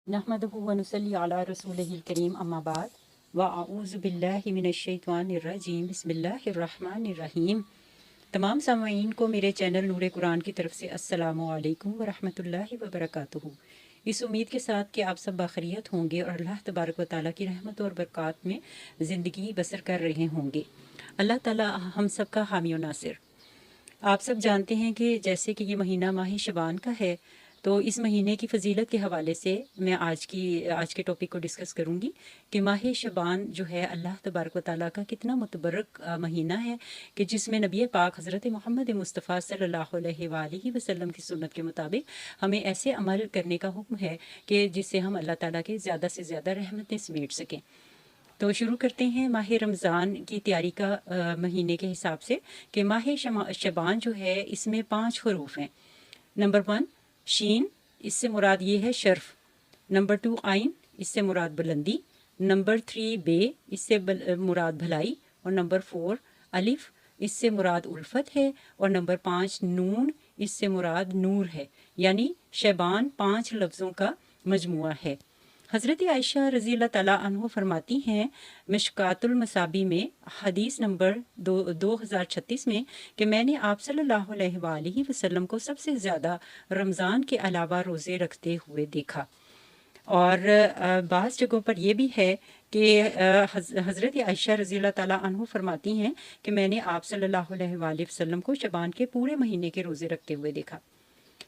नहमदुहु व नुसल्ली अला रसूलिहिल करीम अम्मा बाद व अऊज़ु बिल्लाहि मिनश शैतानिर रजीम बिस्मिल्लाहिर रहमानिर रहीम। तमाम सामाईन को मेरे चैनल नूरे कुरान की तरफ से अस्सलामु अलैकुम व रहमतुल्लाहि व बरकातुहू। इस उम्मीद के साथ कि आप सब बखैरियत होंगे और अल्लाह तबारक व तआला की रहमत और बरक़ात में ज़िंदगी बसर कर रहे होंगे। अल्लाह ताला हम सब का हामी और नासिर। आप सब जानते हैं कि जैसे कि ये महीना माह शबान का है, तो इस महीने की फ़जीलत के हवाले से मैं आज के टॉपिक को डिस्कस करूंगी कि माह शबान जो है अल्लाह तबारक व तआला का कितना मुतबरक महीना है कि जिसमें नबी पाक हज़रत मोहम्मद मुस्तफ़ा सल्लल्लाहु अलैहि वसल्लम की सुन्नत के मुताबिक हमें ऐसे अमल करने का हुक्म है कि जिससे हम अल्लाह ताला के ज़्यादा से ज़्यादा रहमतें समेट सकें। तो शुरू करते हैं माह रमज़ान की तैयारी का महीने के हिसाब से कि माह शबान जो है इसमें 5 हरूफ हैं। नंबर 1 शीन, इससे मुराद ये है शर्फ। नंबर 2 आइन, इससे मुराद बुलंदी। नंबर 3 बे, इससे मुराद भलाई। और नंबर 4 अलिफ, इससे मुराद उल्फत है। और नंबर 5 नून, इससे मुराद नूर है। यानी शबान 5 लफ्ज़ों का मजमुआ है। हज़रत आयशा रज़ी अल्लाह तआला अन्हा फरमाती हैं मिशकातुल मसाबी में हदीस नंबर 2036 में कि मैंने आप सल्लल्लाहु अलैहि वसल्लम को सबसे ज़्यादा रमज़ान के अलावा रोज़े रखते हुए देखा। और बाज़ जगहों पर यह भी है कि हज़रत आयशा रज़ी अल्लाह तआला अन्हा फरमाती हैं कि मैंने आप सल्लल्लाहु अलैहि वसल्लम को शबान के पूरे महीने के रोज़े रखते हुए देखा।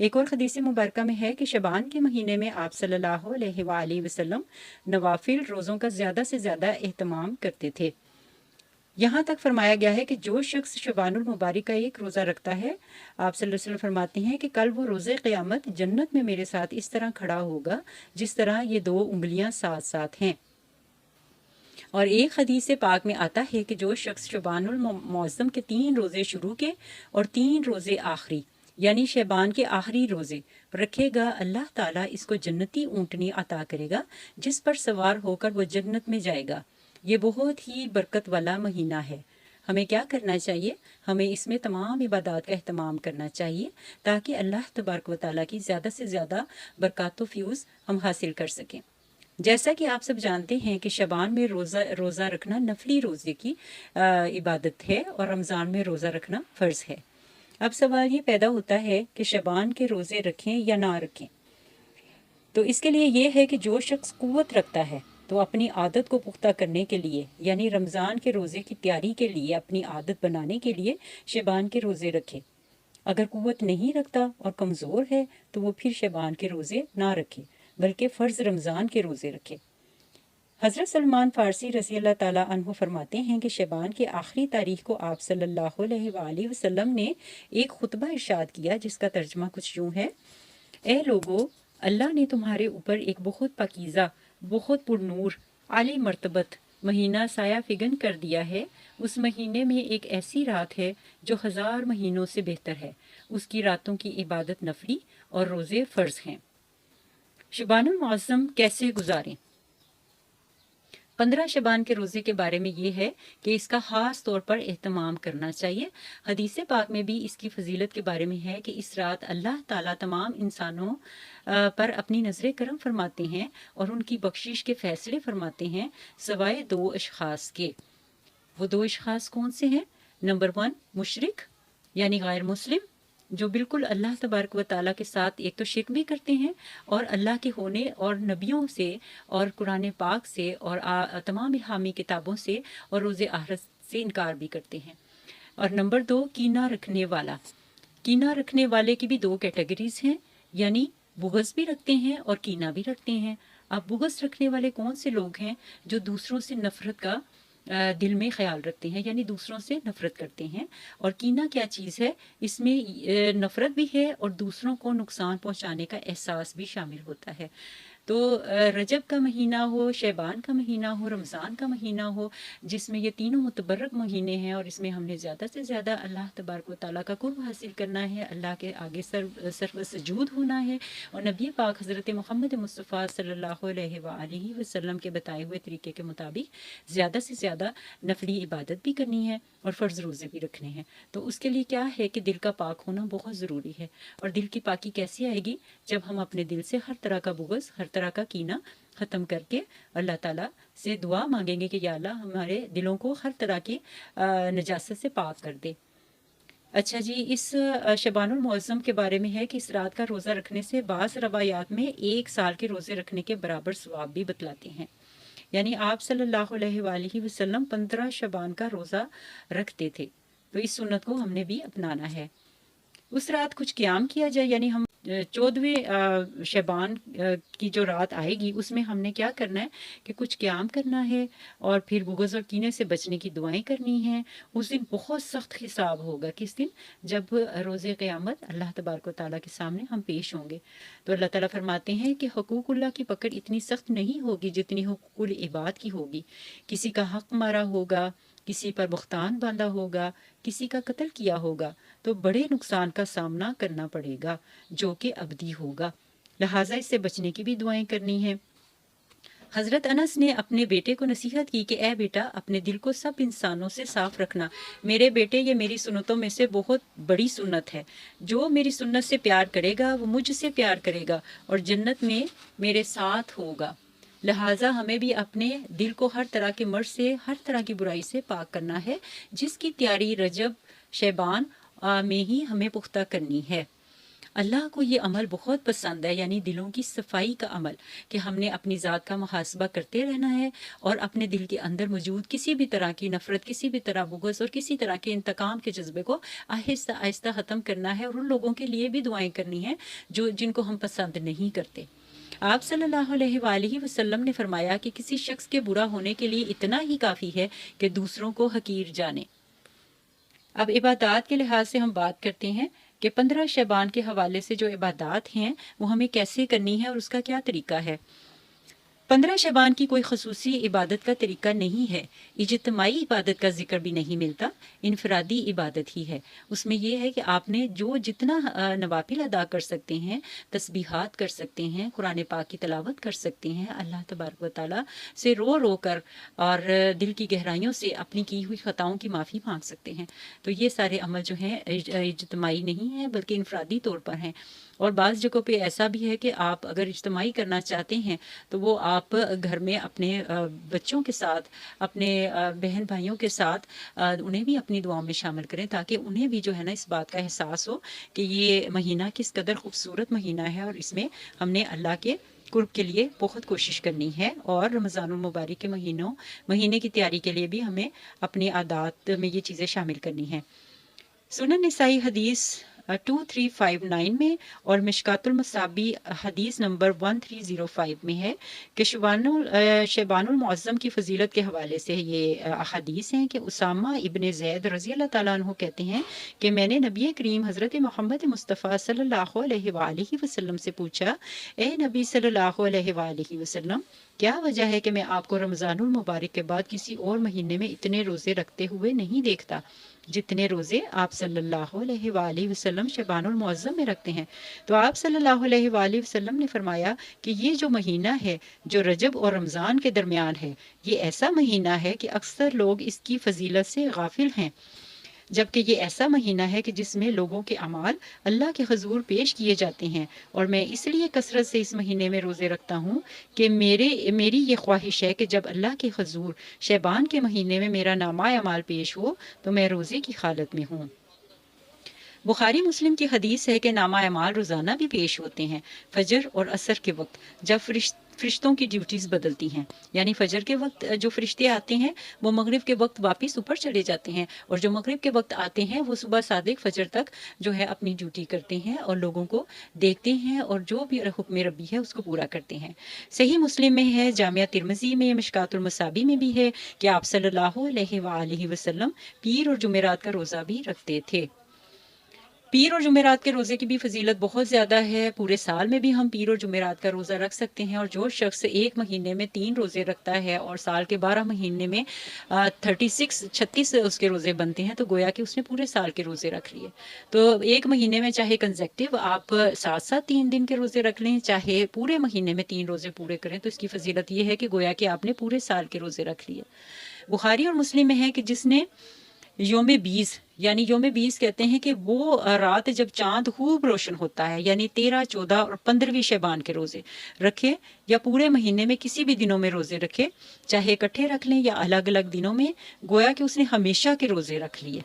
एक और हदीस मुबारक में है कि शबान के महीने में आप सल्लल्लाहु अलैहि वसल्लम नवाफिल रोज़ों का ज़्यादा से ज़्यादा एहतमाम करते थे। यहाँ तक फरमाया गया है कि जो शख्स शबानुल मुबारक का एक रोज़ा रखता है, आप सल्लल्लाहु अलैहि वसल्लम फरमाते हैं कि कल वो रोज़े क़यामत जन्नत में मेरे साथ इस तरह खड़ा होगा जिस तरह ये 2 उंगलियां साथ साथ हैं। और एक हदीस पाक में आता है कि जो शख्स शबानुल मौज़म के 3 रोज़े शुरू के और 3 रोज़े आखिरी यानी शबान के आखिरी रोज़े रखेगा, अल्लाह ताला इसको जन्नती ऊँटनी अता करेगा जिस पर सवार होकर वो जन्नत में जाएगा। ये बहुत ही बरकत वाला महीना है। हमें क्या करना चाहिए? हमें इसमें तमाम इबादत का एहतमाम करना चाहिए ताकि अल्लाह तबारक व तआला की ज़्यादा से ज़्यादा बरकत व फ्यूज़ हम हासिल कर सकें। जैसा कि आप सब जानते हैं कि शबान में रोज़ा रखना नफली रोज़े की इबादत है और रमज़ान में रोज़ा रखना फ़र्ज़ है। अब सवाल ये पैदा होता है कि शबान के रोज़े रखें या ना रखें। तो इसके लिए ये है कि जो शख्स कुव्वत रखता है तो अपनी आदत को पुख्ता करने के लिए यानी रमज़ान के रोज़े की तैयारी के लिए अपनी आदत बनाने के लिए शबान के रोज़े रखे। अगर कुव्वत नहीं रखता और कमज़ोर है तो वो फिर शबान के रोज़े ना रखे बल्कि फ़र्ज़ रमज़ान के रोज़े रखे। हज़रत सलमान फ़ारसी रज़ी अल्लाह ताला अन्हु फरमाते हैं कि शबान की आखिरी तारीख को आप सल्लल्लाहु अलैहि वसल्लम ने एक खुतबा इरशाद किया जिसका तर्जुमा कुछ यूँ है। ए लोगो, अल्लाह ने तुम्हारे ऊपर एक बहुत पाकीज़ा, बहुत पुरनूर, आली मर्तबत महीना साया फिगन कर दिया है। उस महीने में एक ऐसी रात है जो 1000 महीनों से बेहतर है। उसकी रातों की इबादत नफली और रोज़े फ़र्ज़ हैं। शबानुल मुअज़्ज़म कैसे गुजारें? 15 शबान के रोज़े के बारे में ये है कि इसका ख़ास तौर पर एहतमाम करना चाहिए। हदीस पाक में भी इसकी फजीलत के बारे में है कि इस रात अल्लाह ताला तमाम इंसानों पर अपनी नज़र करम फरमाते हैं और उनकी बख्शिश के फ़ैसले फरमाते हैं सवाए 2 अशख़ास के। वो 2 अशख़ास कौन से हैं? नंबर 1 मुशरिक यानी गैर मुस्लिम जो बिल्कुल अल्लाह तबारक व तआला के साथ एक तो शिर्क भी करते हैं और अल्लाह के होने और नबियों से और कुरान पाक से और तमाम इल्हामी किताबों से और रोज़े आखिरत से इनकार भी करते हैं। और नंबर 2 कीना रखने वाला। कीना रखने वाले की भी 2 कैटेगरीज हैं, यानी बुग़्ज़ भी रखते हैं और कीना भी रखते हैं। अब बुग़्ज़ रखने वाले कौन से लोग हैं? जो दूसरों से नफ़रत का दिल में ख्याल रखते हैं यानी दूसरों से नफ़रत करते हैं। और कीना क्या चीज़ है? इसमें नफ़रत भी है और दूसरों को नुकसान पहुंचाने का एहसास भी शामिल होता है। तो रजब का महीना हो, शैबान का महीना हो, रमज़ान का महीना हो, जिसमें ये तीनों मुतबर्रक महीने हैं और इसमें हमने ज़्यादा से ज़्यादा अल्लाह तबारक व तआला का कुर्ब हासिल करना है, अल्लाह के आगे सर्व सजूद होना है और नबी पाक हज़रत मोहम्मद मुस्तफ़ा सल्लल्लाहु अलैहि वसल्लम के बताए हुए तरीके के मुताबिक ज़्यादा से ज़्यादा नफली इबादत भी करनी है और फ़र्ज़ रोज़े भी रखने हैं। तो उसके लिए क्या है कि दिल का पाक होना बहुत ज़रूरी है। और दिल की पाकी कैसी आएगी? जब हम अपने दिल से हर तरह का बुग़्ज़, हर तरह तरह का कीना ख़त्म करके अल्लाह ताला से दुआ मांगेंगे कि या अल्लाह हमारे दिलों को हर तरह की नजासत से पाक कर दे। अच्छा जी, इस शबानुल मुअज़्ज़म के बारे में है कि इस रात का रोज़ा रखने से बाज़ रवायात में 1 साल के रोज़े रखने के बराबर सवाब भी बतलाते हैं। यानी आप सल्लल्लाहु अलैहि वसल्लम 15 शबान का रोज़ा रखते थे, तो इस सुन्नत को हमने भी अपनाना है। उस रात कुछ क़याम किया जाए, यानी हम 14वें शबान की जो रात आएगी उसमें हमने क्या करना है कि कुछ क़याम करना है और फिर बुग़्ज़ और कीने से बचने की दुआएं करनी हैं। उस दिन बहुत सख्त हिसाब होगा, किस दिन? जब रोज़े क़यामत अल्लाह तबारक व तआला के सामने हम पेश होंगे। तो अल्लाह ताला फरमाते हैं कि हुकूकुल्लाह की पकड़ इतनी सख्त नहीं होगी जितनी हुकूकुल इबाद की होगी। किसी का हक़ मारा होगा, किसी पर बुख्तान बांधा होगा, किसी का कत्ल किया होगा, तो बड़े नुकसान का सामना करना पड़ेगा जो कि अबदी होगा। लिहाजा इससे बचने की भी दुआएं करनी है। हज़रत अनस ने अपने बेटे को नसीहत की कि ए बेटा, अपने दिल को सब इंसानों से साफ रखना। मेरे बेटे, ये मेरी सुन्नतों में से बहुत बड़ी सुन्नत है। जो मेरी सुन्नत से प्यार करेगा वो मुझसे प्यार करेगा और जन्नत में मेरे साथ होगा। लिहाजा हमें भी अपने दिल को हर तरह के मर्ज़ से, हर तरह की बुराई से पाक करना है, जिसकी तैयारी रजब शैबान में ही हमें पुख्ता करनी है। अल्लाह को ये अमल बहुत पसंद है, यानी दिलों की सफाई का अमल, कि हमने अपनी ज़ात का मुहासबा करते रहना है और अपने दिल के अंदर मौजूद किसी भी तरह की नफ़रत, किसी भी तरह बुग़्ज़ और किसी तरह के इंतकाम के जज्बे को आहिस्ता आहिस्ता ख़त्म करना है और उन लोगों के लिए भी दुआएं करनी है जिनको हम पसंद नहीं करते। आप सल्लल्लाहु अलैहि वसल्लम ने फरमाया कि किसी शख्स के बुरा होने के लिए इतना ही काफ़ी है कि दूसरों को हकीर जाने। अब इबादत के लिहाज से हम बात करते हैं कि 15 शबान के हवाले से जो इबादत हैं वो हमें कैसे करनी है और उसका क्या तरीका है। 15 शबान की कोई खसूसी इबादत का तरीका नहीं है, इज्तिमाई इबादत का जिक्र भी नहीं मिलता, इनफरादी इबादत ही है। उसमें यह है कि आपने जो जितना नवाफिल अदा कर सकते हैं, तस्बीहात कर सकते हैं, कुरान पाक की तिलावत कर सकते हैं, अल्लाह तबारक व तआला से रो रो कर और दिल की गहराइयों से अपनी की हुई ख़ताओं की माफ़ी मांग सकते हैं। तो ये सारे अमल जो हैं इज्तिमाई नहीं हैं बल्कि इनफरादी तौर पर हैं। और बाज़ जगहों पे ऐसा भी है कि आप अगर इज्तिमाई करना चाहते हैं तो वो आप घर में अपने बच्चों के साथ, अपने बहन भाइयों के साथ उन्हें भी अपनी दुआओं में शामिल करें, ताकि उन्हें भी जो है ना इस बात का एहसास हो कि ये महीना किस कदर खूबसूरत महीना है और इसमें हमने अल्लाह के कुर्ब के लिए बहुत कोशिश करनी है। और रमज़ानुल मुबारक के महीने की तैयारी के लिए भी हमें अपनी आदात में ये चीज़ें शामिल करनी हैं। सुनन निसाई हदीस 2359 में और मिशकातुल मसाबी हदीस नंबर 1305 में है कि शबानुल मुअज़्ज़म की फजीलत के हवाले से ये हदीस हैं कि उसामा इब्ने ज़ैद रज़ी अल्लाह ताला अन्हु कहते हैं कि मैंने नबी करीम हज़रत मोहम्मद मुस्तफ़ा सल्लल्लाहु अलैहि वसल्लम से पूछा, ए नबी सल्लल्लाहु अलैहि वसल्लम, क्या वजह है कि मैं आपको रमज़ानुल मुबारक के बाद किसी और महीने में इतने रोज़े रखते हुए नहीं देखता जितने रोज़े आप सल्लल्लाहु अलैहि वसल्लम शबानुल मुअज़्ज़म में रखते हैं। तो आप सल्लल्लाहु अलैहि वसल्लम ने फरमाया कि ये जो महीना है जो रजब और रमज़ान के दरमियान है, ये ऐसा महीना है कि अक्सर लोग इसकी फजीलत से गाफिल हैं, जबकि ये ऐसा महीना है कि जिसमें लोगों के अमाल अल्लाह के हजूर पेश किए जाते हैं। और मैं इसलिए कसरत से इस महीने में रोज़े रखता हूँ कि मेरी ये ख्वाहिश है कि जब अल्लाह के हजूर शैबान के महीने में मेरा नामा अमाल पेश हो तो मैं रोज़े की हालत में हूँ। बुखारी मुस्लिम की हदीस है कि नामा अमाल रोज़ाना भी पेश होते हैं फजर और असर के वक्त, जब फरिश्तों की ड्यूटीज़ बदलती हैं। यानी फजर के वक्त जो फरिश्ते आते हैं वो मगरिब के वक्त वापस ऊपर चले जाते हैं और जो मगरिब के वक्त आते हैं वो सुबह सादिक फजर तक जो है अपनी ड्यूटी करते हैं और लोगों को देखते हैं और जो भी हुक्म रब्बी है उसको पूरा करते हैं। सही मुस्लिम में है, जामिया तिरमिज़ी में, मिशकातुल मसाबी में भी है कि आप सल्लल्लाहु अलैहि वसल्लम पीर और जुमेरात का रोज़ा भी रखते थे। पीर और जुमेरात के रोज़े की भी फजीलत बहुत ज़्यादा है। पूरे साल में भी हम पीर और जुमेरात का रोज़ा रख सकते हैं और जो शख्स एक महीने में 3 रोज़े रखता है और साल के 12 महीने में 36 उसके रोज़े बनते हैं, तो गोया कि उसने पूरे साल के रोज़े रख लिए। तो एक महीने में चाहे कंसेक्टिव आप साथ साथ 3 दिन के रोज़े रख लें, चाहे पूरे महीने में 3 रोज़े पूरे करें, तो इसकी फजीलत ये है कि गोया कि आपने पूरे साल के रोज़े रख लिए। बुखारी और मुस्लिम में है कि जिसने یوم 20 یعنی یوم 20 کہتے ہیں کہ وہ رات جب چاند خوب روشن ہوتا ہے، یعنی 13، 14 اور 15ویں شعبان کے روزے رکھے، یا پورے مہینے میں کسی بھی دنوں میں روزے رکھے، چاہے اکٹھے رکھ لیں یا الگ الگ دنوں میں، گویا کہ اس نے ہمیشہ کے روزے رکھ لیے۔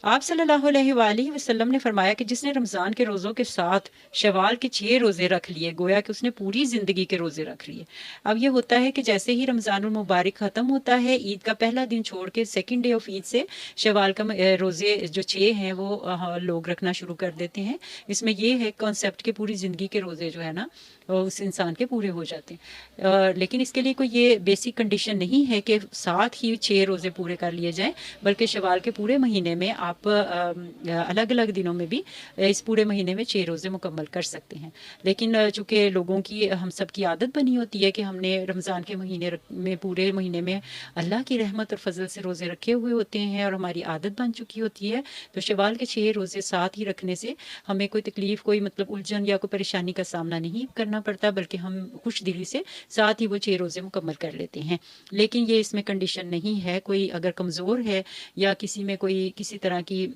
آپ صلی اللہ علیہ وآلہ وسلم نے فرمایا کہ جس نے رمضان کے روزوں کے ساتھ شوال کے 6 روزے رکھ لیے، گویا کہ اس نے پوری زندگی کے روزے رکھ لیے۔ اب یہ ہوتا ہے کہ جیسے ہی رمضان المبارک ختم ہوتا ہے، عید کا پہلا دن چھوڑ کے سیکنڈ ڈے آف عید سے شوال کا روزے جو 6 ہیں وہ لوگ رکھنا شروع کر دیتے ہیں۔ اس میں یہ ہے کانسیپٹ کہ پوری زندگی کے روزے جو ہے نا اس انسان کے پورے ہو جاتے ہیں، لیکن اس کے لیے کوئی یہ بیسک کنڈیشن نہیں ہے کہ ساتھ ہی 6 روزے پورے کر لیے جائیں، بلکہ شوال کے پورے مہینے میں آپ الگ الگ دنوں میں بھی اس پورے مہینے میں 6 روزے مکمل کر سکتے ہیں۔ لیکن چونکہ لوگوں کی ہم سب کی عادت بنی ہوتی ہے کہ ہم نے رمضان کے مہینے میں پورے مہینے میں اللہ کی رحمت اور فضل سے روزے رکھے ہوئے ہوتے ہیں اور ہماری عادت بن چکی ہوتی ہے، تو شوال کے 6 روزے ساتھ ہی رکھنے سے ہمیں کوئی تکلیف، کوئی مطلب الجھن یا کوئی پریشانی کا سامنا نہیں کرنا پڑتا، بلکہ ہم خوش دلی سے ساتھ ہی وہ 6 روزے مکمل کر لیتے ہیں۔ لیکن یہ اس میں کنڈیشن نہیں ہے، کوئی اگر کمزور ہے یا کسی میں کوئی کسی طرح کی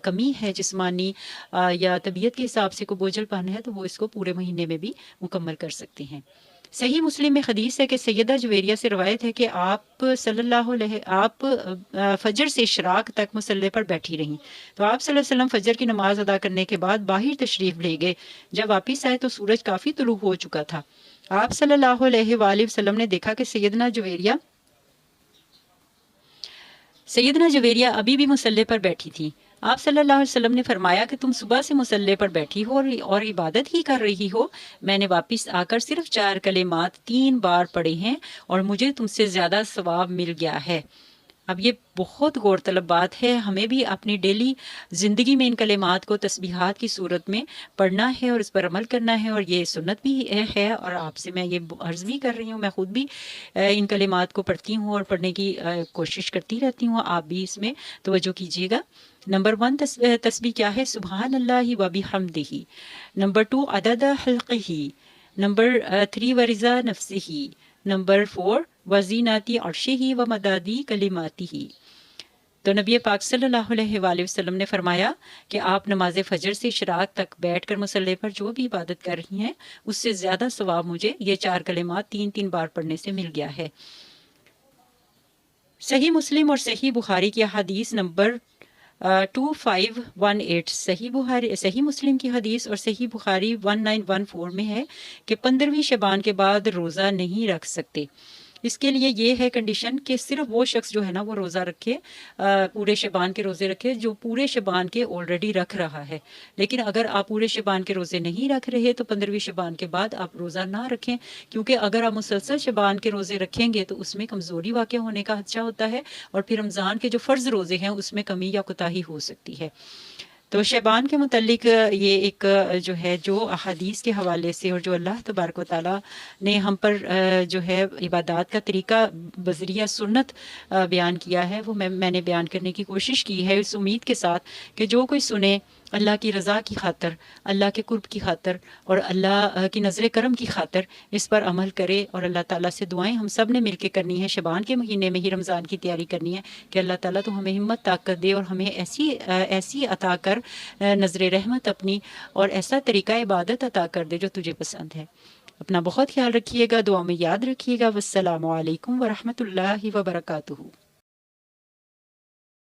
کمی ہے جسمانی یا طبیعت کے حساب سے کوئی بوجھل پن ہے، تو وہ اس کو پورے مہینے میں بھی مکمل کر سکتے ہیں۔ صحیح مسلم میں حدیث ہے کہ سیدہ جویریہ سے روایت ہے کہ آپ صلی اللہ علیہ آپ فجر سے اشراق تک مصلی پر بیٹھی رہیں، تو آپ صلی اللہ علیہ وسلم فجر کی نماز ادا کرنے کے بعد باہر تشریف لے گئے۔ جب واپس آئے تو سورج کافی طلوع ہو چکا تھا۔ آپ صلی اللہ علیہ وآلہ وسلم نے دیکھا کہ سیدنا جویریہ ابھی بھی مصلی پر بیٹھی تھی۔ آپ صلی اللہ علیہ وسلم نے فرمایا کہ تم صبح سے مصلی پر بیٹھی ہو اور عبادت ہی کر رہی ہو، میں نے واپس آ کر صرف 4 کلمات 3 بار پڑھے ہیں اور مجھے تم سے زیادہ ثواب مل گیا ہے۔ اب یہ بہت غور طلب بات ہے، ہمیں بھی اپنی ڈیلی زندگی میں ان کلمات کو تسبیحات کی صورت میں پڑھنا ہے اور اس پر عمل کرنا ہے، اور یہ سنت بھی ہے، اور آپ سے میں یہ عرض بھی کر رہی ہوں، میں خود بھی ان کلمات کو پڑھتی ہوں اور پڑھنے کی کوشش کرتی رہتی ہوں، آپ بھی اس میں توجہ کیجیے گا۔ نمبر 1 تسبیح کیا ہے؟ سبحان اللہ و بحمدہ۔ نمبر 2 عدد خلقہ۔ نمبر 3 ورضا نفسہ۔ نمبر 4 وزیناتی عرشہ و مدادی کلماتہ۔ تو نبی پاک صلی اللہ علیہ وآلہ وسلم نے فرمایا کہ آپ نماز فجر سے اشراق تک بیٹھ کر مصلی پر جو بھی عبادت کر رہی ہیں، اس سے زیادہ ثواب مجھے یہ 4 کلمات 3 بار پڑھنے سے مل گیا ہے۔ صحیح مسلم اور صحیح بخاری کی حدیث نمبر 2518، صحیح مسلم کی حدیث اور صحیح بخاری 1914 میں ہے کہ 15ویں شعبان کے بعد روزہ نہیں رکھ سکتے۔ اس کے لیے یہ ہے کنڈیشن کہ صرف وہ شخص جو ہے نا وہ روزہ رکھے، پورے شعبان کے روزے رکھے جو پورے شعبان کے آلریڈی رکھ رہا ہے۔ لیکن اگر آپ پورے شعبان کے روزے نہیں رکھ رہے تو 15ویں شعبان کے بعد آپ روزہ نہ رکھیں، کیونکہ اگر آپ مسلسل شعبان کے روزے رکھیں گے تو اس میں کمزوری واقع ہونے کا خدشہ ہوتا ہے، اور پھر رمضان کے جو فرض روزے ہیں اس میں کمی یا کوتاہی ہو سکتی ہے۔ تو شعبان کے متعلق یہ ایک جو ہے جو احادیث کے حوالے سے اور جو اللہ تبارک و تعالیٰ نے ہم پر جو ہے عبادات کا طریقہ بذریعہ سنت بیان کیا ہے، وہ میں نے بیان کرنے کی کوشش کی ہے، اس امید کے ساتھ کہ جو کوئی سنے اللہ کی رضا کی خاطر، اللہ کے قرب کی خاطر اور اللہ کی نظر کرم کی خاطر اس پر عمل کرے، اور اللہ تعالیٰ سے دعائیں ہم سب نے مل کے کرنی ہے۔ شعبان کے مہینے میں ہی رمضان کی تیاری کرنی ہے کہ اللہ تعالیٰ تو ہمیں ہمت طاقت دے اور ہمیں ایسی عطا کر نظر رحمت اپنی، اور ایسا طریقہ عبادت عطا کر دے جو تجھے پسند ہے۔ اپنا بہت خیال رکھیے گا، دعا میں یاد رکھیے گا۔ والسلام علیکم ورحمۃ اللہ وبرکاتہ۔